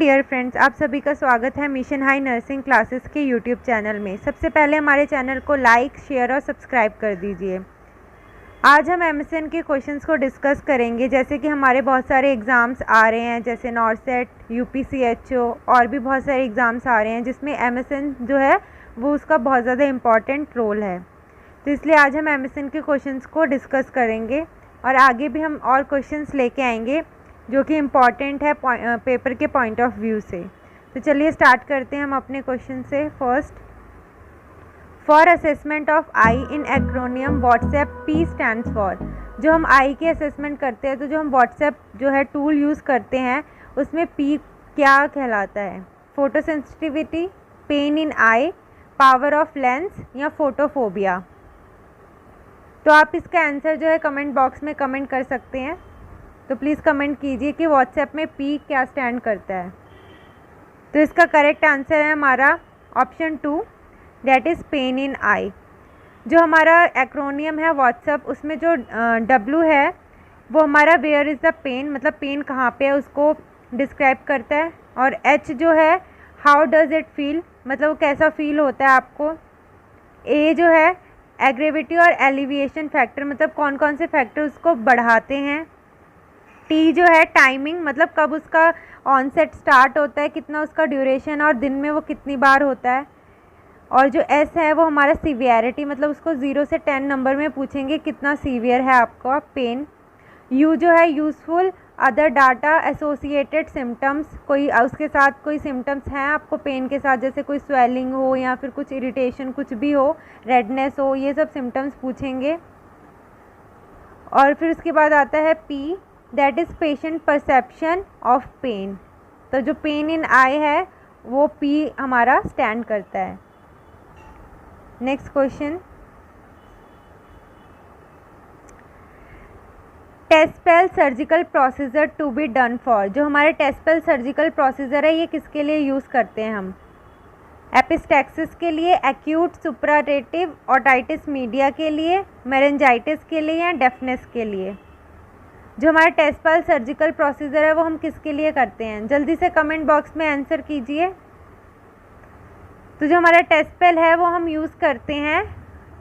Dear friends, आप सभी का स्वागत है मिशन हाई नर्सिंग क्लासेस के यूट्यूब चैनल में। सबसे पहले हमारे चैनल को लाइक, शेयर और सब्सक्राइब कर दीजिए। आज हम एमएसएन के क्वेश्चंस को डिस्कस करेंगे। जैसे कि हमारे बहुत सारे एग्ज़ाम्स आ रहे हैं, जैसे नॉर्सेट, यूपीसीएचओ और भी बहुत सारे एग्ज़ाम्स आ रहे हैं जिसमें एमएसएन जो है वो उसका बहुत ज़्यादा इम्पॉर्टेंट रोल है। तो इसलिए आज हम एमएसएन के क्वेश्चंस को डिस्कस करेंगे और आगे भी हम और क्वेश्चंस लेके आएंगे जो कि इम्पॉर्टेंट है पेपर के पॉइंट ऑफ व्यू से। तो चलिए स्टार्ट करते हैं हम अपने क्वेश्चन से। First, for assessment of I in acromion WhatsApp P stands for. जो हम आई की असेसमेंट करते हैं तो जो हम व्हाट्सएप जो है टूल यूज़ करते हैं उसमें पी क्या कहलाता है? Photo sensitivity, pen in I, power of lens या फोटोफोबिया। तो आप इसका आंसर जो है कमेंट बॉक्स में कमेंट कर सकते हैं। तो प्लीज़ कमेंट कीजिए कि व्हाट्सएप में पी क्या स्टैंड करता है। तो इसका करेक्ट आंसर है हमारा option 2, that is pain in eye. जो हमारा एक्रोनियम है व्हाट्सएप, उसमें जो डब्ल्यू है वो हमारा वेयर इज़ द पेन, मतलब पेन कहाँ पे है उसको डिस्क्राइब करता है। और एच जो है हाउ डज़ इट फील, मतलब वो कैसा फील होता है आपको। ए जो है एग्रेविटी और एलिविएशन फैक्टर, मतलब कौन कौन से फैक्टर उसको बढ़ाते हैं। टी जो है टाइमिंग, मतलब कब उसका ऑनसेट स्टार्ट होता है, कितना उसका ड्यूरेशन और दिन में वो कितनी बार होता है। और जो एस है वो हमारा सीवियरिटी, मतलब उसको 0 से 10 नंबर में पूछेंगे कितना सीवियर है आपका पेन। यू जो है useful other data associated symptoms, कोई उसके साथ कोई सिम्टम्स हैं आपको पेन के साथ, जैसे कोई स्वेलिंग हो या फिर कुछ इरिटेशन कुछ भी हो, रेडनेस हो, ये सब सिम्टम्स पूछेंगे। और फिर उसके बाद आता है P, that is patient perception of pain. तो जो पेन इन आई है वो पी हमारा स्टैंड करता है। Next question, tespel surgical procedure to be done for. जो हमारे टेस्पेल सर्जिकल प्रोसीजर है ये किसके लिए यूज़ करते हैं हम? एपिस्टैक्सिस के लिए, एक्यूट सुप्रारेटिव ओटाइटिस मीडिया के लिए, मेरेंजाइटिस के लिए या डेफनेस के लिए। जो हमारा टेस्पेल सर्जिकल प्रोसीजर है वो हम किसके लिए करते हैं? जल्दी से कमेंट बॉक्स में आंसर कीजिए। तो जो हमारा टेस्पेल है वो हम यूज़ करते हैं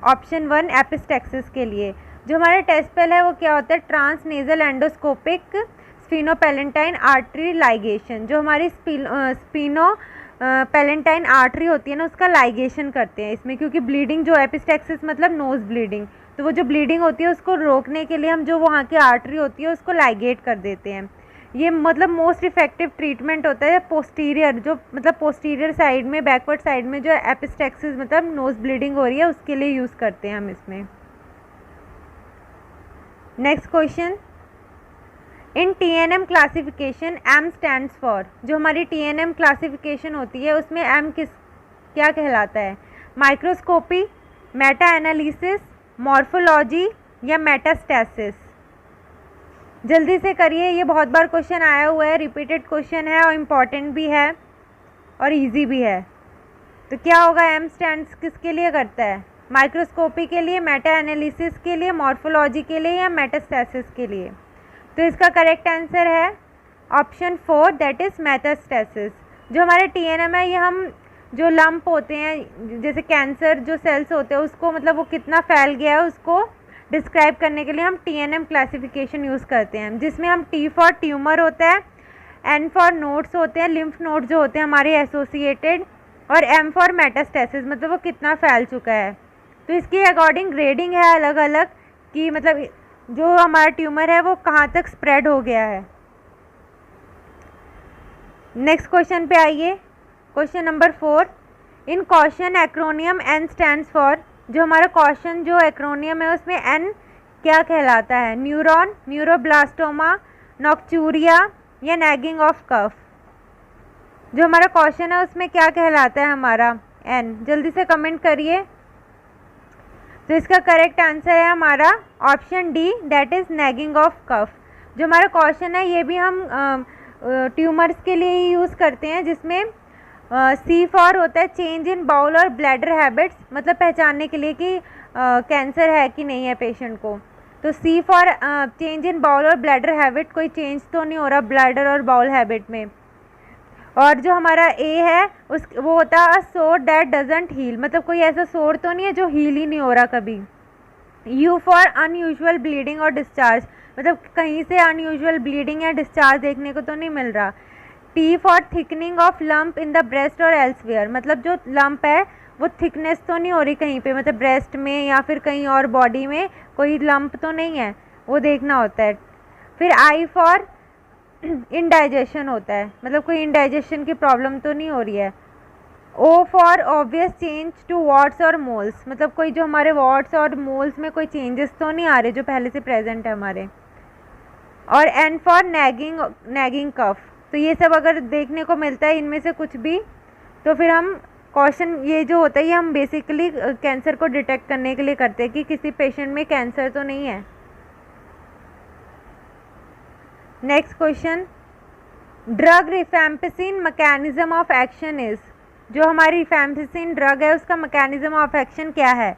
ऑप्शन 1 एपिस्टैक्सिस के लिए। जो हमारा टेस्पेल है वो क्या होता है? ट्रांसनेजल एंडोस्कोपिक स्फीनोपेलेंटाइन आर्टरी लाइगेशन। जो हमारी स्फीनो पेलेंटाइन आर्टरी होती है ना, उसका लाइगेशन करते हैं इसमें, क्योंकि ब्लीडिंग जो एपिस्टैक्सिस मतलब नोज़ ब्लीडिंग, तो वो जो ब्लीडिंग होती है उसको रोकने के लिए हम जो वहाँ की आर्टरी होती है उसको लाइगेट कर देते हैं। ये मतलब मोस्ट इफेक्टिव ट्रीटमेंट होता है पोस्टीरियर, जो मतलब पोस्टीरियर साइड में, बैकवर्ड साइड में जो एपिस्टैक्सिस मतलब नोज़ ब्लीडिंग हो रही है उसके लिए यूज़ करते हैं हम इसमें। Next question, in TNM classification M stands for. जो हमारी टीएनएम क्लासिफिकेशन होती है उसमें एम क्या कहलाता है? माइक्रोस्कोपी, मेटा एनालिसिस, मॉर्फोलॉजी या मेटास्टैसिस। जल्दी से करिए, ये बहुत बार क्वेश्चन आया हुआ है, रिपीटेड क्वेश्चन है और इम्पॉर्टेंट भी है और इजी भी है। तो क्या होगा? एम स्टैंड्स किसके लिए करता है? माइक्रोस्कोपी के लिए, मेटा एनालिसिस के लिए, मॉर्फोलॉजी के लिए या मेटास्टैसिस के लिए। तो इसका करेक्ट आंसर है ऑप्शन 4, दैट इज़ मेटास्टैसिस। जो हमारे टीएनएम है ये हम जो लंप होते हैं, जैसे कैंसर जो सेल्स होते हैं उसको, मतलब वो कितना फैल गया है उसको डिस्क्राइब करने के लिए हम टीएनएम क्लासिफिकेशन यूज़ करते हैं, जिसमें हम टी फॉर ट्यूमर होता है, एन फॉर नोड्स होते हैं, लिम्फ नोड जो होते हैं हमारे एसोसिएटेड, और एम फॉर मेटास्टैसिस, मतलब वो कितना फैल चुका है। तो इसके अकॉर्डिंग ग्रेडिंग है अलग अलग कि मतलब जो हमारा ट्यूमर है वो कहाँ तक स्प्रेड हो गया है। नेक्स्ट क्वेश्चन पे आइए। Question number 4, in caution acronym N stands for. जो हमारा कॉशन जो एक्रोनियम है उसमें एन क्या कहलाता है? न्यूरॉन, न्यूरोब्लास्टोमा, नॉक्चूरिया या नैगिंग ऑफ कफ। जो हमारा कॉशन है उसमें क्या कहलाता है हमारा? एन। जल्दी से कमेंट करिए। तो इसका करेक्ट आंसर है हमारा option D, that is nagging of cough. जो हमारा क्वेश्चन है ये भी हम ट्यूमर्स के लिए ही यूज़ करते हैं, जिसमें सी फॉर होता है चेंज इन बाउल और ब्लैडर हैबिट्स, मतलब पहचानने के लिए कि कैंसर है कि नहीं है पेशेंट को। तो सी फॉर चेंज इन बाउल और ब्लैडर हैबिट, कोई चेंज तो नहीं हो रहा ब्लैडर और बाउल हैबिट में। और जो हमारा ए है उस वो होता है अ सोर दैट डजंट हील, मतलब कोई ऐसा सोर तो नहीं है जो हील ही नहीं हो रहा कभी। यू फॉर अनयूजुअल ब्लीडिंग और डिस्चार्ज, मतलब कहीं से अनयूजुअल ब्लीडिंग या डिस्चार्ज देखने को तो नहीं मिल रहा। T for thickening of lump in the breast और एल्सवेयर, मतलब जो लंप है वो थिकनेस तो नहीं हो रही कहीं पे, मतलब ब्रेस्ट में या फिर कहीं और बॉडी में कोई लंप तो नहीं है, वो देखना होता है। फिर आई फॉर इनडाइजेशन होता है, मतलब कोई इनडाइजेशन की प्रॉब्लम तो नहीं हो रही है। O for obvious change to warts और मोल्स, मतलब कोई जो हमारे वॉट्स और मोल्स में कोई चेंजेस तो नहीं आ रहे जो पहले से प्रेजेंट है हमारे। और एन फॉर नैगिंग कफ, तो ये सब अगर देखने को मिलता है इनमें से कुछ भी तो फिर हम क्वेश्चन ये जो होता है ये हम बेसिकली कैंसर को डिटेक्ट करने के लिए करते हैं कि किसी पेशेंट में कैंसर तो नहीं है। Next question, drug rifampicin mechanism of action is, जो हमारी रिफैम्पिसिन ड्रग है उसका मैकेनिज्म ऑफ एक्शन क्या है?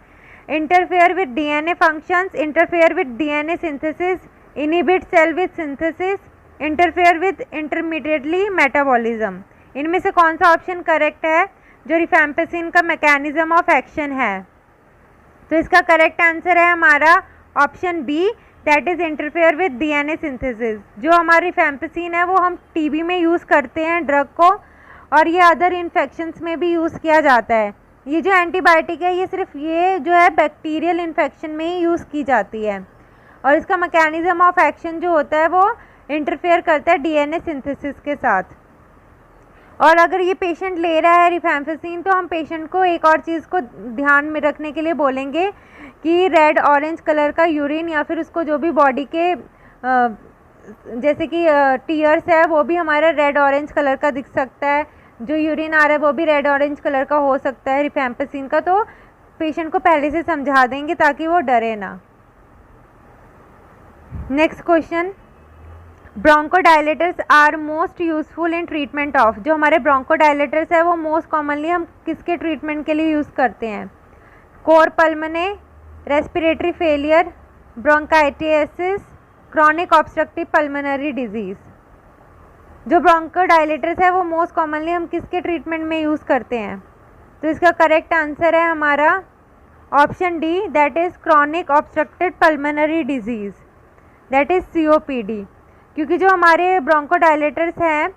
Interfere with DNA functions, interfere with DNA synthesis, inhibit cell with synthesis, interfere with intermediately metabolism. इनमें से कौन सा ऑप्शन करेक्ट है जो रिफैम्पिसिन का मैकेनिज्म ऑफ एक्शन है? तो इसका करेक्ट आंसर है हमारा option B, that is interfere with DNA synthesis. जो हमारी रिफैम्पिसिन है वो हम टीबी में यूज़ करते हैं ड्रग को, और ये अदर इन्फेक्शंस में भी यूज़ किया जाता है। ये जो एंटीबायोटिक है ये सिर्फ ये जो है बैक्टीरियल इन्फेक्शन में ही यूज़ की जाती है, और इसका मैकेनिज्म ऑफ एक्शन जो होता है वो इंटरफेयर करता है डीएनए सिंथेसिस के साथ। और अगर ये पेशेंट ले रहा है रिफैम्पिसिन तो हम पेशेंट को एक और चीज़ को ध्यान में रखने के लिए बोलेंगे कि रेड ऑरेंज कलर का यूरिन या फिर उसको जो भी बॉडी के जैसे कि टीयर्स है वो भी हमारा रेड ऑरेंज कलर का दिख सकता है, जो यूरिन आ रहा है वो भी रेड ऑरेंज कलर का हो सकता है रिफैम्पिसिन का, तो पेशेंट को पहले से समझा देंगे ताकि वो डरे ना। Next question, bronchodilators are most useful in treatment of, जो हमारे ब्रोंकोडायलेटर्स है वो मोस्ट कॉमनली हम किसके ट्रीटमेंट के लिए यूज़ करते हैं? Cor pulmonale, respiratory failure, bronchitis, chronic obstructive pulmonary disease. जो ब्रोंकोडायलेटर्स है वो मोस्ट कॉमनली हम किसके ट्रीटमेंट में यूज़ करते हैं? तो इसका करेक्ट आंसर है हमारा option D, that is chronic obstructive pulmonary disease, that is COPD। क्योंकि जो हमारे ब्रोंकोडायलेटर्स हैं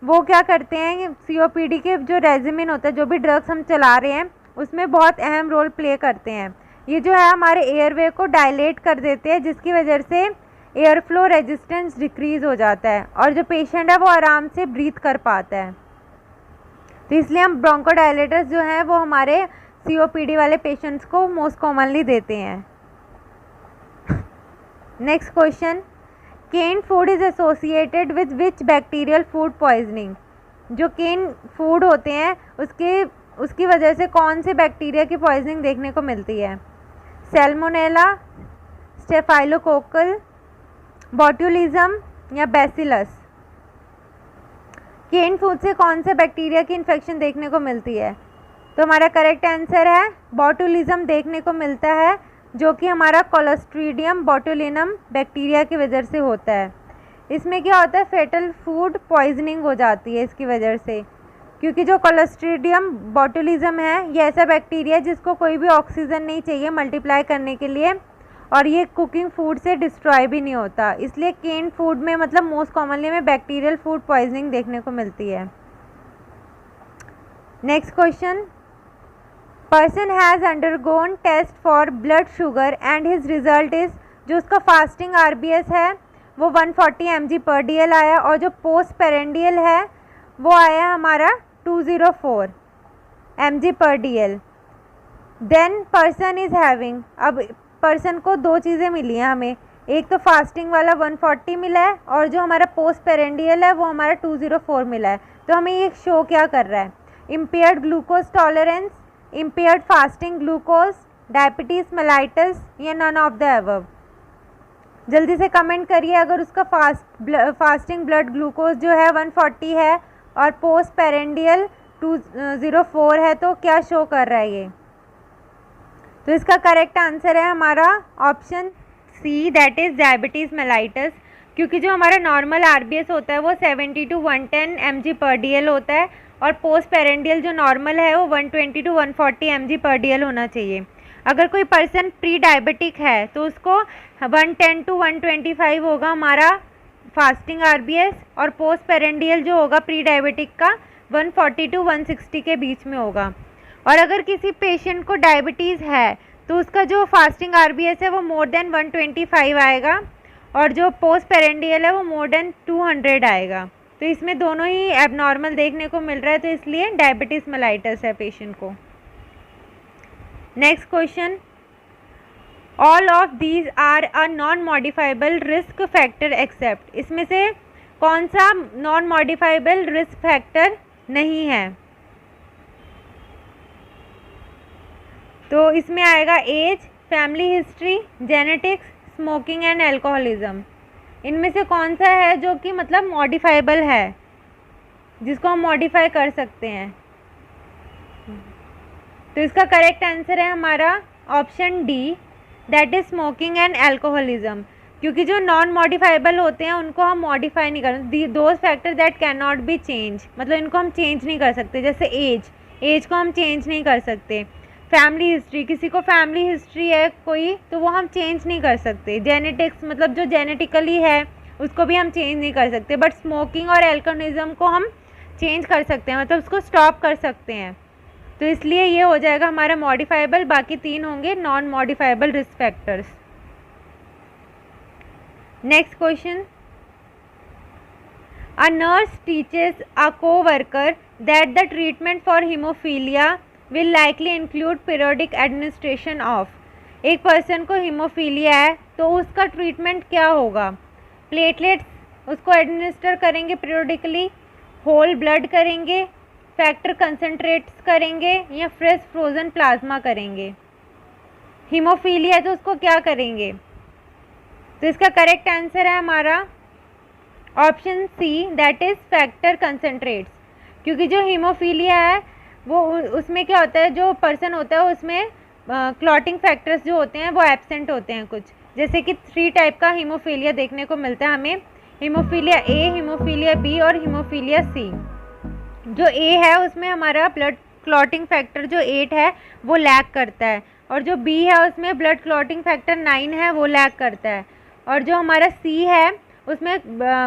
वो क्या करते हैं, COPD के जो रेजिमिन होता है, जो भी ड्रग्स हम चला रहे हैं उसमें बहुत अहम रोल प्ले करते हैं। ये जो है हमारे एयरवे को डायलेट कर देते हैं, जिसकी वजह से एयर फ्लो रेजिस्टेंस डिक्रीज़ हो जाता है और जो पेशेंट है वो आराम से ब्रीथ कर पाता है। तो इसलिए हम ब्रोंकोडायलेटर्स जो हैं वो हमारे COPD वाले पेशेंट्स को मोस्ट कॉमनली देते हैं। Next question, canned food is associated with which bacterial food poisoning, जो केन फूड होते हैं उसकी वजह से कौन से बैक्टीरिया की पॉइजनिंग देखने को मिलती है? सैल्मोनेला, स्टेफाइलोकोकल, बॉट्युलिज्म या बैसिलस। केन फूड से कौन से बैक्टीरिया की इन्फेक्शन देखने को मिलती है? तो हमारा करेक्ट आंसर है बॉटुलिज्म देखने को मिलता है, जो कि हमारा क्लोस्ट्रीडियम बोटुलिनम बैक्टीरिया की वजह से होता है। इसमें क्या होता है, फेटल फूड पॉइजनिंग हो जाती है इसकी वजह से, क्योंकि जो क्लोस्ट्रीडियम बोटुलिज्म है ये ऐसा बैक्टीरिया है जिसको कोई भी ऑक्सीजन नहीं चाहिए मल्टीप्लाई करने के लिए, और ये कुकिंग फूड से डिस्ट्रॉय भी नहीं होता, इसलिए केन फूड में मतलब मोस्ट कॉमनली में बैक्टीरियल फूड पॉइजनिंग देखने को मिलती है। Next question, person has undergone test for blood sugar and his result is, जो उसका फास्टिंग RBS है वो 140 mg/dl आया, और जो पोस्ट पेरेंडियल है वो आया हमारा 204 mg/dl। Then person is having, अब पर्सन को दो चीज़ें मिली हैं हमें, एक तो फास्टिंग वाला 140 मिला है और जो हमारा पोस्ट पेरेंडियल है वो हमारा 204 मिला है। तो हमें ये शो क्या कर रहा है, impaired glucose tolerance, impaired fasting glucose, diabetes mellitus या नन ऑफ द अबव। जल्दी से कमेंट करिए अगर उसका फास्टिंग ब्लड ग्लूकोज जो है 140 है और पोस्ट पेरेंडियल 204 है तो क्या शो कर रहा है ये? तो इसका करेक्ट आंसर है हमारा option C, that is diabetes mellitus. क्योंकि जो हमारा नॉर्मल आरबीएस होता है वो 70 to 110 mg/dl होता है और पोस्ट पेरेंडियल जो नॉर्मल है वो 120 to 140 mg/dl होना चाहिए। अगर कोई पर्सन प्री डायबिटिक है तो उसको 110 to 125 होगा हमारा फास्टिंग आरबीएस, और पोस्ट पेरेंडियल जो होगा प्री डायबिटिक का 140 to 160 के बीच में होगा। और अगर किसी पेशेंट को डायबिटीज़ है तो उसका जो फास्टिंग आरबीएस है वो मोर देन 125 आएगा और जो पोस्ट पेरेंडियल है वो मोर देन 200 आएगा। तो इसमें दोनों ही एबनॉर्मल देखने को मिल रहा है, तो इसलिए डायबिटीज़ मेलाइटस है पेशेंट को। Next question, all of these are a non modifiable risk factor except. इसमें से कौन सा नॉन मॉडिफाइबल रिस्क फैक्टर नहीं है? तो इसमें आएगा age, family history, genetics, smoking and alcoholism. इनमें से कौन सा है जो कि मतलब मॉडिफाइबल है, जिसको हम मॉडिफाई कर सकते हैं? तो इसका करेक्ट आंसर है हमारा option D, that is smoking and alcoholism. क्योंकि जो नॉन मॉडिफाइबल होते हैं उनको हम मॉडिफाई नहीं कर, those factor that can not be change, मतलब इनको हम चेंज नहीं कर सकते। जैसे एज को हम चेंज नहीं कर सकते। फैमिली हिस्ट्री, किसी को फैमिली हिस्ट्री है कोई तो वो हम चेंज नहीं कर सकते। जेनेटिक्स, मतलब जो जेनेटिकली है उसको भी हम चेंज नहीं कर सकते। बट स्मोकिंग और अल्कोहलिज्म को हम चेंज कर सकते हैं, मतलब उसको स्टॉप कर सकते हैं। तो इसलिए ये हो जाएगा हमारा मॉडिफाइबल, बाकी तीन होंगे non modifiable risk factors. Next question, a nurse teaches a co-worker that the treatment for haemophilia will likely include periodic administration of। एक पर्सन को हीमोफीलिया है तो उसका ट्रीटमेंट क्या होगा? प्लेटलेट्स उसको एडमिनिस्टर करेंगे पीरियोडिकली, होल ब्लड करेंगे, फैक्टर कंसनट्रेट्स करेंगे, या फ्रेश फ्रोजन प्लाज्मा करेंगे? हीमोफीलिया है तो उसको क्या करेंगे? तो इसका करेक्ट आंसर है हमारा option C, that is factor concentrates. क्योंकि जो हीमोफीलिया है वो उसमें क्या होता है, जो पर्सन होता है उसमें क्लॉटिंग फैक्टर्स जो होते हैं वो एब्सेंट होते हैं कुछ। जैसे कि 3 टाइप का हीमोफीलिया देखने को मिलता है हमें, हीमोफीलिया ए, हीमोफीलिया बी और हीमोफीलिया सी। जो ए है उसमें हमारा ब्लड क्लॉटिंग फैक्टर जो 8 है वो लैक करता है, और जो बी है उसमें ब्लड क्लॉटिंग फैक्टर 9 है वो लैक करता है, और जो हमारा सी है उसमें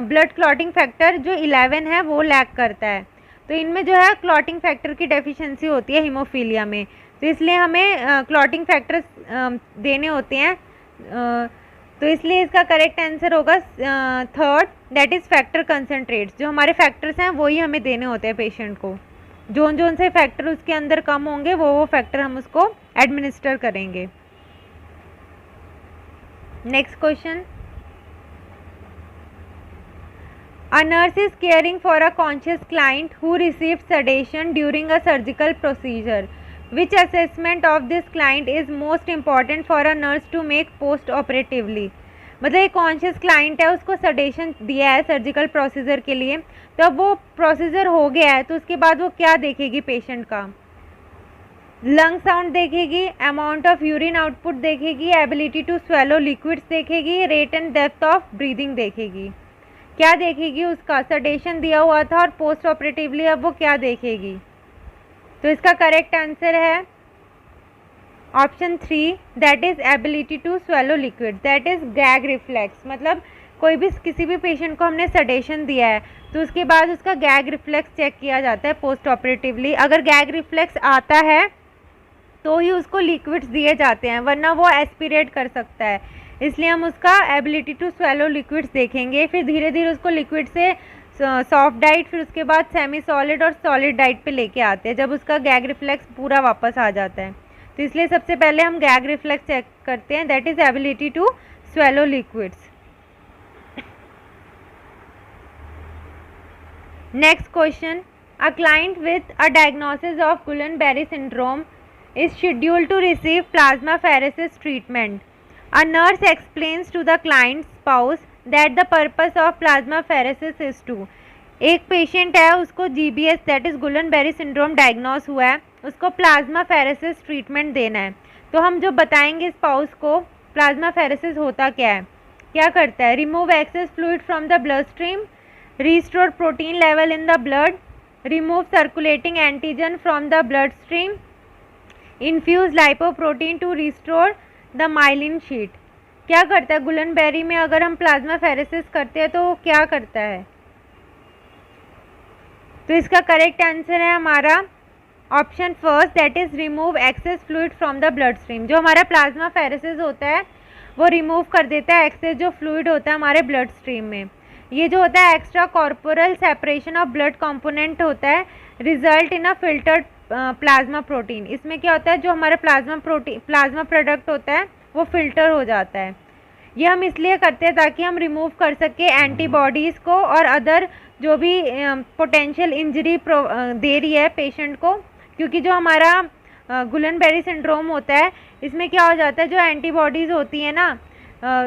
ब्लड क्लॉटिंग फैक्टर जो 11 है वो लैक करता है। तो इनमें जो है क्लॉटिंग फैक्टर की डेफिशिएंसी होती है हीमोफीलिया में, तो इसलिए हमें क्लॉटिंग फैक्टर्स देने होते हैं। तो इसलिए इसका करेक्ट आंसर होगा third, that is factor concentrates. जो हमारे फैक्टर्स हैं वही हमें देने होते हैं पेशेंट को। जोन से फैक्टर उसके अंदर कम होंगे वो फैक्टर हम उसको एडमिनिस्टर करेंगे। Next question, a nurse is caring for a conscious client who received sedation during a surgical procedure. Which assessment of this client is most important for a nurse to make post operatively? मतलब एक conscious client है, उसको sedation दिया है surgical procedure के लिए, तो अब वो प्रोसीजर हो गया है तो उसके बाद वो क्या देखेगी पेशेंट का? लंग साउंड देखेगी, अमाउंट ऑफ यूरिन आउटपुट देखेगी, एबिलिटी टू स्वेलो लिक्विड्स देखेगी, rate and depth of breathing देखेगी। क्या देखेगी? उसका सडेशन दिया हुआ था और पोस्ट ऑपरेटिवली अब वो क्या देखेगी? तो इसका करेक्ट आंसर है option 3, that is ability to swallow liquid, that is gag reflex. मतलब कोई भी किसी भी पेशेंट को हमने सडेशन दिया है तो उसके बाद उसका गैग रिफ्लेक्स चेक किया जाता है पोस्ट ऑपरेटिवली। अगर गैग रिफ्लेक्स आता है तो ही उसको लिक्विड्स दिए जाते हैं, वरना वो एस्पिरेट कर सकता है। इसलिए हम उसका एबिलिटी टू स्वेलो लिक्विड्स देखेंगे, फिर धीरे धीरे उसको लिक्विड से सॉफ्ट डाइट, फिर उसके बाद सेमी सॉलिड और सॉलिड डाइट पे लेके आते हैं जब उसका गैग रिफ्लेक्स पूरा वापस आ जाता है। तो इसलिए सबसे पहले हम गैग रिफ्लेक्स चेक करते हैं, that is ability to swallow liquids. Next question, a client with a diagnosis of Guillain Barre syndrome is scheduled to receive plasmapheresis treatment. A nurse explains to the client's spouse that the purpose of plasmapheresis is to। एक patient है, उसको GBS that is Guillain Barre syndrome diagnose हुआ है, उसको plasmapheresis treatment देना है। तो हम जो बताएंगे स्पाउस को प्लाज्माफेरेसिस होता क्या है, क्या करता है? Remove excess fluid from the blood stream, restore protein level in the blood, remove circulating antigen from the blood stream, infuse lipoprotein to restore the myelin sheet. क्या करता है? गुलनबेरी में अगर हम प्लाज्मा फेरेसिस करते हैं तो क्या करता है? तो इसका करेक्ट आंसर है हमारा option first, that is remove excess fluid from the blood stream. जो हमारा प्लाज्मा फेरेसिस होता है वो रिमूव कर देता है एक्सेस जो फ्लूइड होता है हमारे ब्लड स्ट्रीम में। ये जो होता है extra corporal separation of blood component होता है, result in a filtered plasma protein. इसमें क्या होता है, जो हमारा प्लाज्मा प्रोडक्ट होता है वो फिल्टर हो जाता है। ये हम इसलिए करते हैं ताकि हम रिमूव कर सके एंटीबॉडीज़ को और अदर जो भी पोटेंशियल इंजरी दे रही है पेशेंट को, क्योंकि जो हमारा गुलनबेरी सिंड्रोम होता है इसमें क्या हो जाता है, जो एंटीबॉडीज़ होती है ना,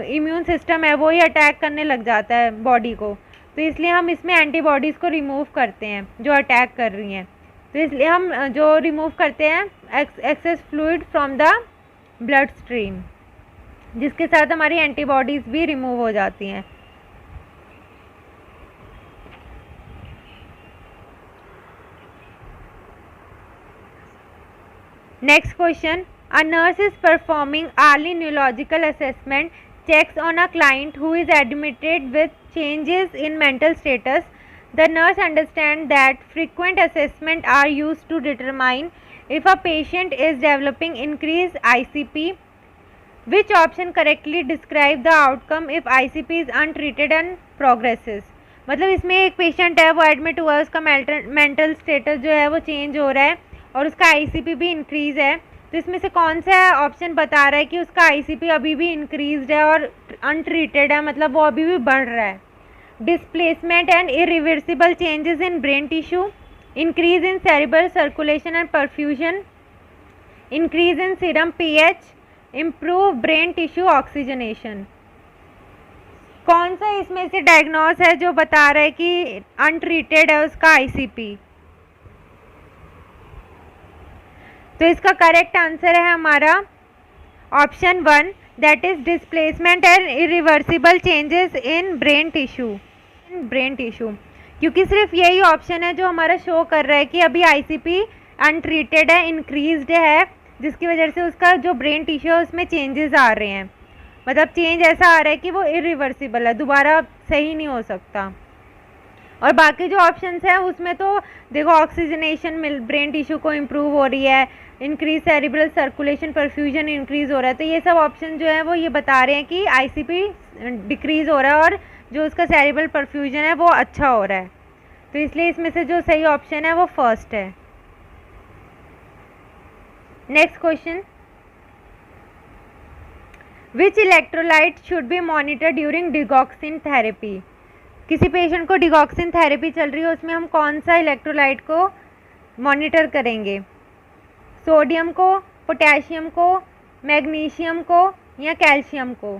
इम्यून सिस्टम है वो ही अटैक करने लग जाता है बॉडी को, तो इसलिए हम इसमें एंटीबॉडीज़ को रिमूव करते हैं जो अटैक कर रही हैं। तो इसलिए हम जो रिमूव करते हैं access fluid from the blood stream, जिसके साथ हमारी एंटीबॉडीज़ भी रिमूव हो जाती हैं। Next question. A nurse is performing early neurological assessment checks on a client who is admitted with changes in mental status. The nurse understands that frequent assessments are used to determine if a patient is developing increased ICP. Which option correctly describe the outcome if ICP is untreated and progresses? मतलब इसमें एक patient है वो admit हुआ है, उसका mental status जो है वो चेंज हो रहा है और उसका आईसीपी भी इंक्रीज़ है। तो इसमें से कौन सा ऑप्शन बता रहा है कि उसका आईसीपी अभी भी इंक्रीज्ड है और अनट्रीटेड है, मतलब वो अभी भी बढ़ रहा है? Displacement and irreversible changes in brain tissue, increase in cerebral circulation and perfusion, increase in serum pH, improve brain tissue oxygenation. कौन सा इसमें से डायग्नोस है जो बता रहा है कि अनट्रीटेड है उसका आईसीपी? तो इसका करेक्ट आंसर है हमारा option 1, that is displacement and irreversible changes in brain tissue. क्योंकि सिर्फ यही ऑप्शन है जो हमारा शो कर रहा है कि अभी आईसीपी अनट्रीटेड है, इंक्रीज्ड है, जिसकी वजह से उसका जो ब्रेन टिश्यू है उसमें चेंजेस आ रहे हैं। मतलब चेंज ऐसा आ रहा है कि वो इरिवर्सिबल है, दोबारा सही नहीं हो सकता। और बाकी जो ऑप्शंस हैं उसमें तो देखो ऑक्सीजनेशन ब्रेन टिश्यू को इम्प्रूव हो रही है, increase cerebral circulation, perfusion increase हो रहा है। तो ये सब ऑप्शन जो है वो ये बता रहे हैं कि आईसीपी डिक्रीज हो रहा है और जो उसका सेरिब्रल परफ्यूजन है वो अच्छा हो रहा है। तो इसलिए इसमें से जो सही ऑप्शन है वो फर्स्ट है। Next question, which electrolyte should be monitor during digoxin therapy? किसी पेशेंट को डिगॉक्सिन थेरेपी चल रही है, उसमें हम कौन सा इलेक्ट्रोलाइट को मॉनिटर करेंगे? सोडियम को, पोटेशियम को, मैग्नीशियम को या कैल्शियम को?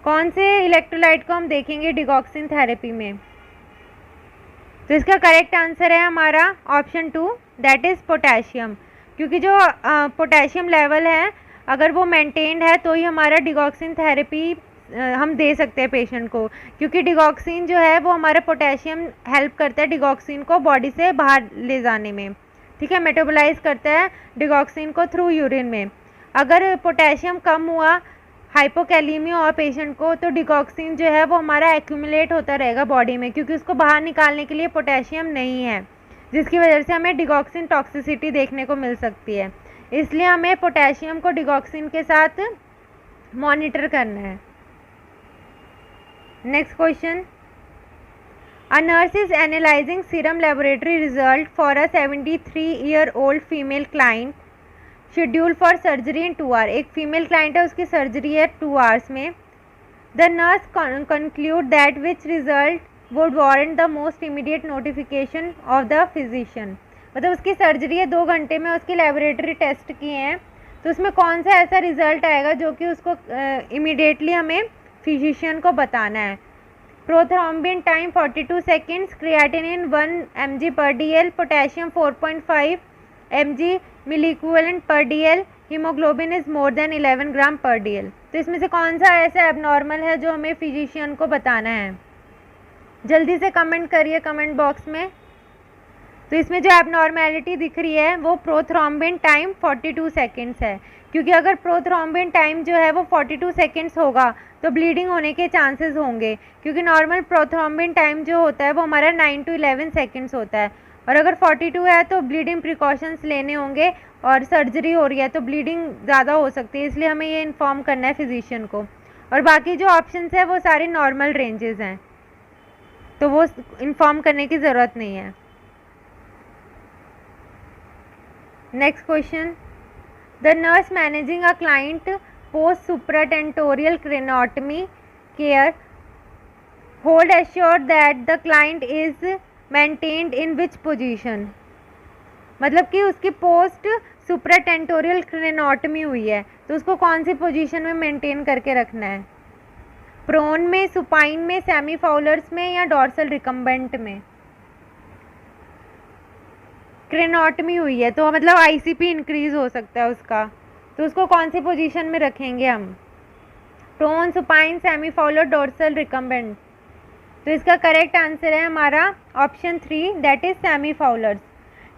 कौन से इलेक्ट्रोलाइट को हम देखेंगे डिगॉक्सिन थेरेपी में? तो इसका करेक्ट आंसर है हमारा ऑप्शन 2, दैट इज़ पोटेशियम। क्योंकि जो पोटेशियम लेवल है अगर वो मेंटेन्ड है तो ही हमारा डिगॉक्सिन थेरेपी हम दे सकते हैं पेशेंट को, क्योंकि डिगॉक्सिन जो है वो हमारा पोटेशियम हेल्प करता है डिगॉक्सिन को बॉडी से बाहर ले जाने में, ठीक है, मेटाबोलाइज करता है डिगॉक्सिन को थ्रू यूरिन में। अगर पोटेशियम कम हुआ, हाइपोकैलीमिया हुआ पेशेंट को, तो डिगॉक्सिन जो है वो हमारा एक्यूमुलेट होता रहेगा बॉडी में, क्योंकि उसको बाहर निकालने के लिए पोटेशियम नहीं है, जिसकी वजह से हमें डिगॉक्सिन टॉक्सिसिटी देखने को मिल सकती है। इसलिए हमें पोटेशियम को डिगॉक्सिन के साथ मॉनिटर करना है। Next question, A nurse is analyzing serum laboratory result for a 73-year-old female client scheduled for surgery in 2 hours. एक फीमेल क्लाइंट है, उसकी सर्जरी है 2 hours में। The nurse conclude that which result would warrant the most immediate notification of the physician. मतलब उसकी surgery है 2 घंटे में, उसकी लेबोरेटरी टेस्ट किए हैं, तो उसमें कौन सा ऐसा रिजल्ट आएगा जो कि उसको इमीडिएटली हमें फिजिशियन को बताना है? Prothrombin time 42 seconds, creatinine 1 mg per dl, potassium 4.5 mg milliequivalent per dl, haemoglobin is more than 11 gram per DL। तो इसमें से कौन सा ऐसा एबनॉर्मल है जो हमें फिजिशियन को बताना है? जल्दी से कमेंट करिए कमेंट बॉक्स में। तो इसमें जो एबनॉर्मेलिटी दिख रही है वो प्रोथ्रोम्बिन टाइम 42 सेकेंड्स है, क्योंकि अगर प्रोथ्रोम्बिन टाइम जो है वो 42 सेकेंड्स होगा तो ब्लीडिंग होने के चांसेस होंगे, क्योंकि नॉर्मल प्रोथ्रोम्बिन टाइम जो होता है वो हमारा 9 to 11 सेकेंड्स होता है, और अगर 42 है तो ब्लीडिंग प्रिकॉशंस लेने होंगे, और सर्जरी हो रही है तो ब्लीडिंग ज़्यादा हो सकती है, इसलिए हमें ये इन्फॉर्म करना है फिजिशियन को। और बाकी जो ऑप्शंस है वो सारे नॉर्मल रेंजेस हैं, तो वो इन्फॉर्म करने की ज़रूरत नहीं है। Next question, the nurse managing a client post supratentorial craniotomy care hold assured that the client is maintained in which position. मतलब कि उसकी पोस्ट सुप्राटेंटोरियल क्रेनोटमी हुई है तो उसको कौन सी पोजीशन में मेंटेन करके रखना है? प्रोन में, सुपाइन में, सेमी फाउलर्स में, या डॉर्सल रिकम्बेंट में? क्रेनोटमी हुई है तो मतलब ICP इंक्रीज हो सकता है उसका, तो उसको कौन सी पोजीशन में रखेंगे हम? Prone, supine, semi Fowler, dorsal recumbent. तो इसका करेक्ट आंसर है हमारा option 3, that is semi Fowler's,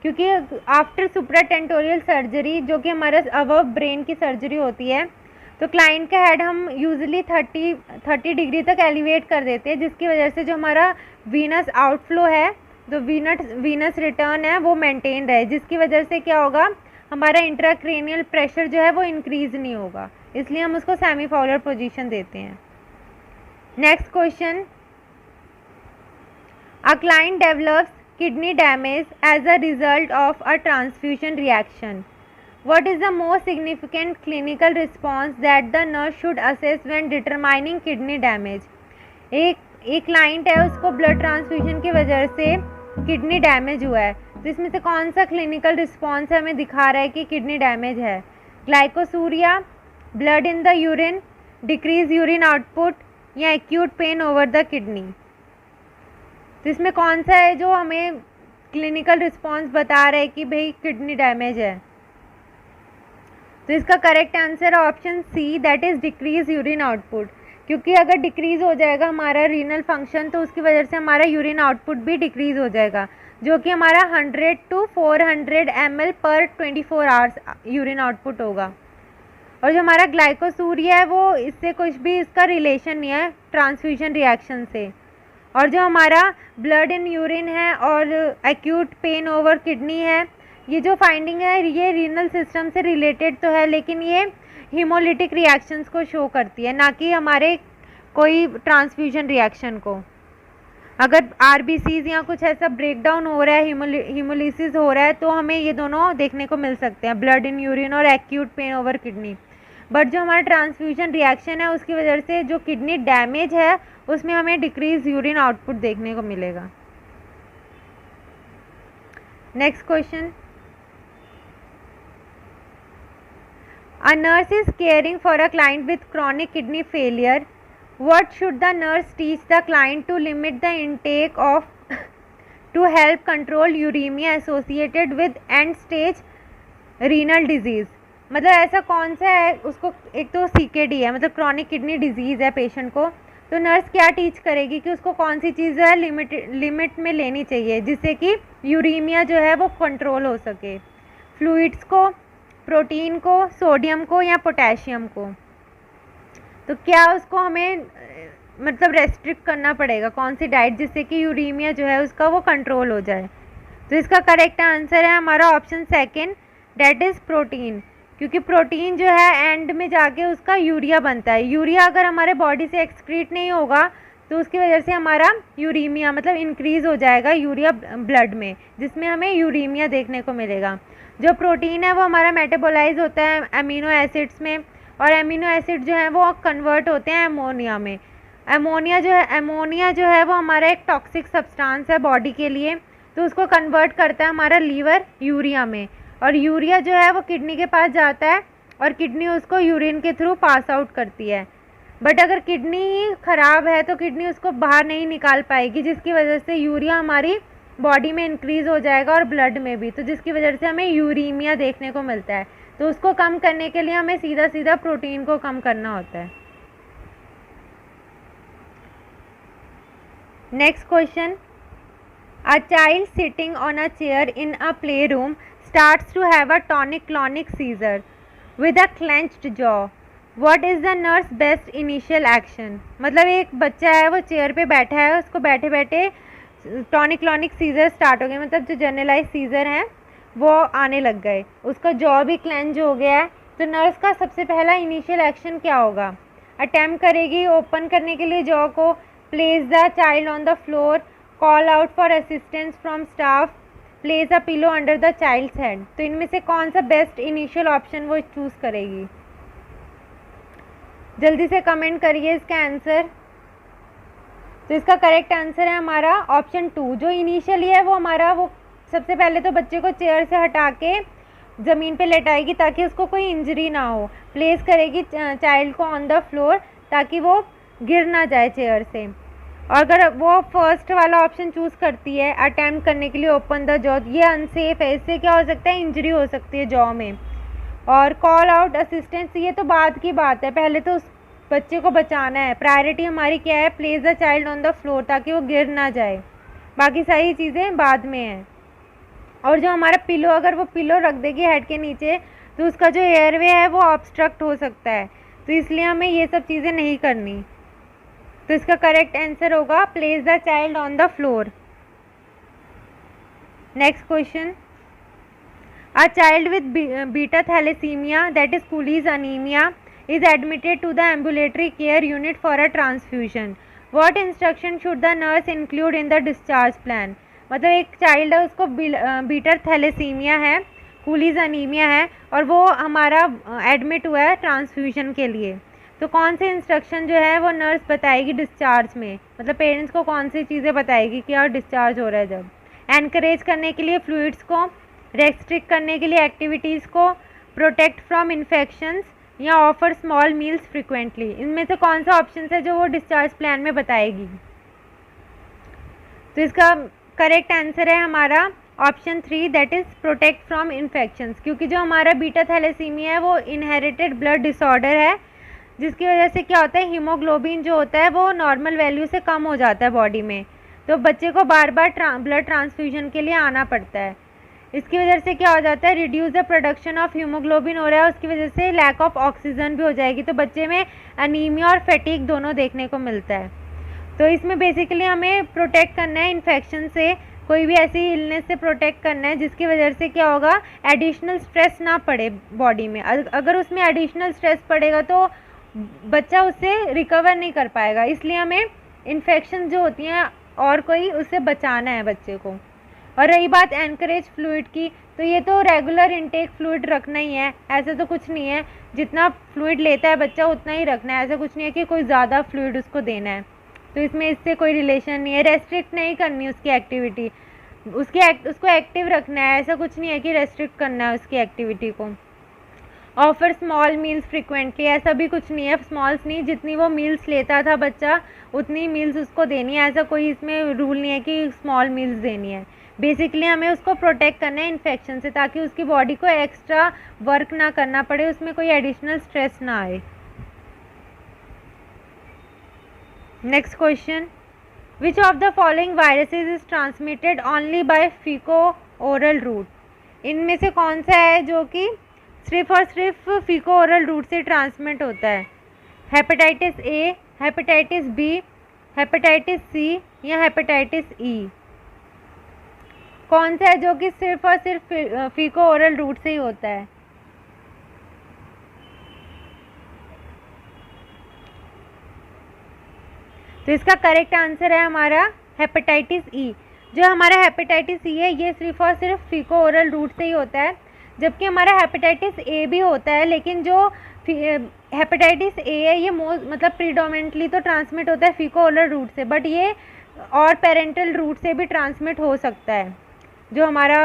क्योंकि आफ्टर सुप्राटेंटोरियल सर्जरी जो कि हमारा अबव ब्रेन की सर्जरी होती है तो क्लाइंट का हेड हम यूजुअली 30 डिग्री तक एलिवेट कर देते हैं, जिसकी वजह से जो हमारा वीनस आउटफ्लो है, जो वीनस रिटर्न है वो मेंटेन रहे, जिसकी वजह से क्या होगा, हमारा इंट्राक्रेनियल प्रेशर जो है वो इंक्रीज नहीं होगा, इसलिए हम उसको सेमी फाउलर पोजीशन देते हैं। Next question, a client develops kidney damage as a result of a transfusion reaction. What is the most significant clinical response that the nurse should assess when determining kidney damage? एक client है, उसको blood transfusion की वजह से kidney damage हुआ है, तो इसमें से कौन सा क्लिनिकल रिस्पॉन्स हमें दिखा रहा है कि किडनी डैमेज है? Glycosuria, blood in the urine, decrease urine output, या acute pain over the kidney. तो इसमें कौन सा है जो हमें क्लिनिकल रिस्पॉन्स बता रहा है कि भाई किडनी डैमेज है? तो इसका करेक्ट आंसर है option C, that is decrease urine output, क्योंकि अगर डिक्रीज हो जाएगा हमारा रीनल फंक्शन तो उसकी वजह से हमारा यूरिन आउटपुट भी डिक्रीज हो जाएगा, जो कि हमारा 100 to 400 ml पर 24 आवर्स यूरिन आउटपुट होगा। और जो हमारा ग्लाइकोसूरिया है वो इससे कुछ भी इसका रिलेशन नहीं है ट्रांसफ्यूजन रिएक्शन से। और जो हमारा ब्लड इन यूरिन है और एक्यूट पेन ओवर किडनी है, ये जो फाइंडिंग है ये रीनल सिस्टम से रिलेटेड तो है, लेकिन ये हीमोलिटिक रिएक्शंस को शो करती है, ना कि हमारे कोई ट्रांसफ्यूजन रिएक्शन को। अगर RBCs या कुछ ऐसा ब्रेकडाउन हो रहा है, हीमोलिसिस हो रहा है, तो हमें ये दोनों देखने को मिल सकते हैं, ब्लड इन यूरिन और acute pain over kidney. But जो हमारा ट्रांसफ्यूजन रिएक्शन है उसकी वजह से जो किडनी डैमेज है उसमें हमें डिक्रीज यूरिन आउटपुट देखने को मिलेगा। Next question, a nurse is caring for a client with chronic kidney failure. What should the nurse teach the client to limit the intake of to help control uremia associated with end stage renal disease? मतलब ऐसा कौन सा है, उसको एक तो CKD है मतलब क्रॉनिक किडनी डिजीज़ है पेशेंट को, तो नर्स क्या टीच करेगी कि उसको कौन सी चीज़ है लिमिट में लेनी चाहिए जिससे कि यूरीमिया जो है वो कंट्रोल हो सके। फ्लूइड्स को, प्रोटीन को, सोडियम को, या पोटेशियम को? तो क्या उसको हमें मतलब रेस्ट्रिक्ट करना पड़ेगा कौन सी डाइट जिससे कि यूरीमिया जो है उसका वो कंट्रोल हो जाए? तो इसका करेक्ट आंसर है हमारा option second, that is protein, क्योंकि प्रोटीन जो है एंड में जाके उसका यूरिया बनता है। यूरिया अगर हमारे बॉडी से एक्सक्रीट नहीं होगा तो उसकी वजह से हमारा यूरीमिया मतलब इंक्रीज़ हो जाएगा यूरिया ब्लड में, जिसमें हमें यूरीमिया देखने को मिलेगा। जो प्रोटीन है वो हमारा मेटाबोलाइज होता है अमीनो एसिड्स में, और अमीनो एसिड जो है वो कन्वर्ट होते हैं अमोनिया में। अमोनिया जो है वो हमारा एक टॉक्सिक सब्सटेंस है बॉडी के लिए, तो उसको कन्वर्ट करता है हमारा लीवर यूरिया में, और यूरिया जो है वो किडनी के पास जाता है और किडनी उसको यूरिन के थ्रू पास आउट करती है। बट अगर किडनी ही ख़राब है तो किडनी उसको बाहर नहीं निकाल पाएगी, जिसकी वजह से यूरिया हमारी बॉडी में इंक्रीज़ हो जाएगा और ब्लड में भी, तो जिसकी वजह से हमें यूरीमिया देखने को मिलता है। तो उसको कम करने के लिए हमें सीधा सीधा प्रोटीन को कम करना होता है। Next question, a child sitting on a chair in a play room starts to have a tonic-clonic seizure with a clenched jaw. What is the nurse best initial action? मतलब एक बच्चा है, वो चेयर पे बैठा है, उसको बैठे बैठे टॉनिक-क्लॉनिक सीजर स्टार्ट हो गए, मतलब जो जनरलाइज सीजर हैं वो आने लग गए, उसका जॉ भी क्लेंज हो गया है। तो नर्स का सबसे पहला इनिशियल एक्शन क्या होगा? अटैम्प्ट करेगी ओपन करने के लिए जॉ को, place the child on the floor, call out for assistance from staff, place a pillow under the child's head. तो इनमें से कौन सा बेस्ट इनिशियल ऑप्शन वो चूज करेगी? जल्दी से कमेंट करिए इसका आंसर। तो इसका करेक्ट आंसर है हमारा ऑप्शन 2। जो इनिशियली है वो हमारा, वो सबसे पहले तो बच्चे को चेयर से हटा के ज़मीन पे लेटाएगी ताकि उसको कोई इंजरी ना हो, प्लेस करेगी चाइल्ड को ऑन द फ्लोर ताकि वो गिर ना जाए चेयर से। और अगर वो फर्स्ट वाला ऑप्शन चूज़ करती है अटैम्प्ट करने के लिए ओपन द जॉ, ये अनसेफ है, इससे क्या हो सकता है, इंजरी हो सकती है जॉ में। और कॉल आउट असिस्टेंस, ये तो बाद की बात है, पहले तो उस बच्चे को बचाना है। प्रायोरिटी हमारी क्या है, place the child on the floor ताकि वो गिर ना जाए, बाकी सारी चीज़ें बाद में हैं। और जो हमारा पिलो, अगर वो पिलो रख देगी हेड के नीचे तो उसका जो एयरवे है वो ऑब्स्ट्रक्ट हो सकता है, तो इसलिए हमें ये सब चीज़ें नहीं करनी। तो इसका करेक्ट आंसर होगा place the child on the floor. Next question, a child with beta thalassaemia that is Cooley's anaemia is admitted to the ambulatory care unit for a transfusion. What instruction should the nurse include in the discharge plan? मतलब एक child है, उसको beta thalassaemia है, Coolidge anaemia है, और वो हमारा admit हुआ है ट्रांसफ्यूजन के लिए। तो कौन से इंस्ट्रक्शन जो है वो नर्स बताएगी डिस्चार्ज में, मतलब पेरेंट्स को कौन सी चीज़ें बताएगी कि यार डिस्चार्ज हो रहा है जब? एनकरेज करने के लिए फ्लूइड्स को, रेस्ट्रिक्ट करने के लिए एक्टिविटीज़ को, प्रोटेक्ट फ्रॉम इन्फेक्शंस, या ऑफर स्मॉल मील्स फ्रिक्वेंटली। इनमें से कौन सा ऑप्शन है जो वो डिस्चार्ज प्लान में बताएगी? तो इसका करेक्ट आंसर है हमारा option 3, that is protect from infections. क्योंकि जो हमारा बीटा थैलेसीमिया है वो इनहेरिटेड ब्लड डिसऑर्डर है, जिसकी वजह से क्या होता है, हीमोग्लोबिन जो होता है वो नॉर्मल वैल्यू से कम हो जाता है बॉडी में, तो बच्चे को बार बार ब्लड ट्रांसफ्यूजन के लिए आना पड़ता है। इसकी वजह से क्या हो जाता है, reduce the production of haemoglobin हो रहा है, उसकी वजह से लैक ऑफ ऑक्सीजन भी हो जाएगी, तो बच्चे में अनीमिया और फैटिक दोनों देखने को मिलता है। तो इसमें बेसिकली हमें प्रोटेक्ट करना है इन्फेक्शन से, कोई भी ऐसी इलनेस से प्रोटेक्ट करना है जिसकी वजह से क्या होगा, एडिशनल स्ट्रेस ना पड़े बॉडी में। अगर उसमें एडिशनल स्ट्रेस पड़ेगा तो बच्चा उससे रिकवर नहीं कर पाएगा, इसलिए हमें इन्फेक्शन जो होती हैं और कोई उससे बचाना है बच्चे को। और रही बात एनकरेज फ्लूइड की, तो ये तो रेगुलर इनटेक फ्लूइड रखना ही है, ऐसा तो कुछ नहीं है, जितना फ्लूइड लेता है बच्चा उतना ही रखना है, ऐसा कुछ नहीं है कि कोई ज़्यादा फ्लूइड उसको देना है, तो इसमें इससे कोई रिलेशन नहीं है। रेस्ट्रिक्ट नहीं करनी उसकी एक्टिविटी, उसको एक्टिव रखना है, ऐसा कुछ नहीं है कि रेस्ट्रिक्ट करना है उसकी एक्टिविटी को। ऑफर स्मॉल मील्स फ्रिक्वेंटली, ऐसा भी कुछ नहीं है, स्मॉल्स नहीं, जितनी वो मील्स लेता था बच्चा उतनी मील्स उसको देनी है, ऐसा कोई इसमें रूल नहीं है कि स्मॉल मील्स देनी है। बेसिकली हमें उसको प्रोटेक्ट करना है इन्फेक्शन से, ताकि उसकी बॉडी को एक्स्ट्रा वर्क ना करना पड़े, उसमें कोई एडिशनल स्ट्रेस ना आए। Next question, which of the following viruses is transmitted only by faeco oral route? इनमें से कौन सा है जो कि सिर्फ और सिर्फ फीको ओरल रूट से ट्रांसमिट होता है? Hepatitis A, hepatitis B, hepatitis C या हेपेटाइटिस ई? कौन सा है जो कि सिर्फ और सिर्फ फीको ओरल रूट से ही होता है? तो इसका करेक्ट आंसर है हमारा हेपेटाइटिस ई। जो हमारा हेपेटाइटिस ई है ये सिर्फ और सिर्फ फीको ओरल रूट से ही होता है, जबकि हमारा हेपेटाइटिस ए भी होता है, लेकिन जो हेपेटाइटिस ए है ये मतलब प्रीडोमिनेंटली तो ट्रांसमिट होता है फीको ओरल रूट से, बट ये और पेरेंटल रूट से भी ट्रांसमिट हो सकता है जो हमारा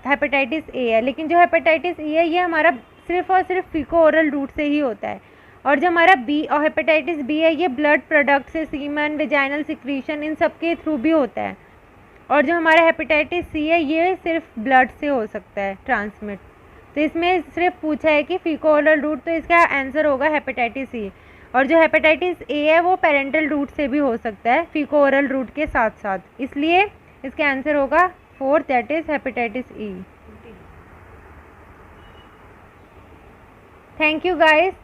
हेपेटाइटिस ए है। लेकिन जो हेपेटाइटिस ई है ये हमारा सिर्फ और सिर्फ फीको ओरल रूट से ही होता है। और जो हमारा बी और हेपेटाइटिस बी है ये ब्लड प्रोडक्ट से, सीमन, वेजाइनल सिक्रीशन, इन सब के थ्रू भी होता है। और जो हमारा हेपेटाइटिस सी है ये सिर्फ ब्लड से हो सकता है ट्रांसमिट। तो इसमें सिर्फ पूछा है कि फीको ओरल रूट, तो इसका आंसर होगा हेपेटाइटिस ई। और जो हेपेटाइटिस ए है वो पेरेंटल रूट से भी हो सकता है फीको ओरल रूट के साथ साथ, इसलिए इसका आंसर होगा 4, that is hepatitis E. Thank you guys,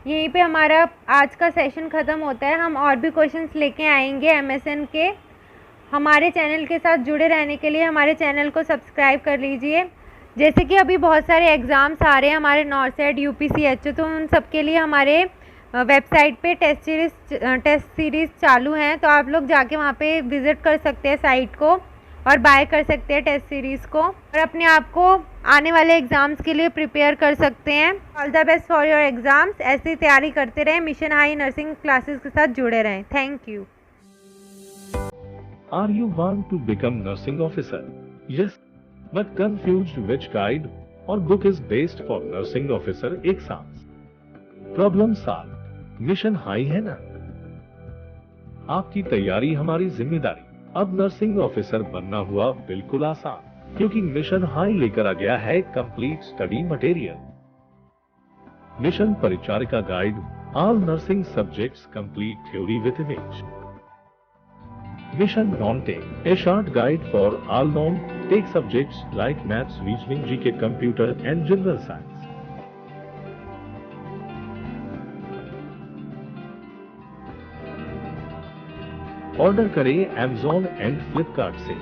यहीं पे हमारा आज का सेशन ख़त्म होता है। हम और भी क्वेश्चंस लेके आएंगे एमएसएन के। हमारे चैनल के साथ जुड़े रहने के लिए हमारे चैनल को सब्सक्राइब कर लीजिए। जैसे कि अभी बहुत सारे एग्ज़ाम्स आ रहे हैं हमारे नॉर्सेट, यूपीसीएचओ, तो उन सब के लिए हमारे वेबसाइट पे टेस्ट सीरीज़ चालू हैं, तो आप लोग जाके वहाँ पे विज़िट कर सकते हैं साइट को और बाय कर सकते हैं टेस्ट सीरीज़ को, और अपने आप को आने वाले एग्ज़ाम्स के लिए प्रिपेयर कर सकते हैं। All the best for your exams. ऐसी तैयारी करते रहें, मिशन हाई नर्सिंग क्लासेस के साथ जुड़े रहें। Thank you. Are you want to become nursing officer? Yes, but confused which guide or book is best for nursing officer exams? Problem solved. Mission high है ना? आपकी तैयारी हमारी जिम्मेदारी। अब नर्सिंग ऑफिसर बनना हुआ बिल्कुल आसान, क्योंकि मिशन हाई लेकर आ गया है कंप्लीट स्टडी मटेरियल। मिशन परिचारिका guide, all nursing subjects complete theory with image. Mission Non-Tech, a short guide for all non-tech subjects like maths, reasoning, GK, computer and general science. Order करें Amazon and Flipkart से।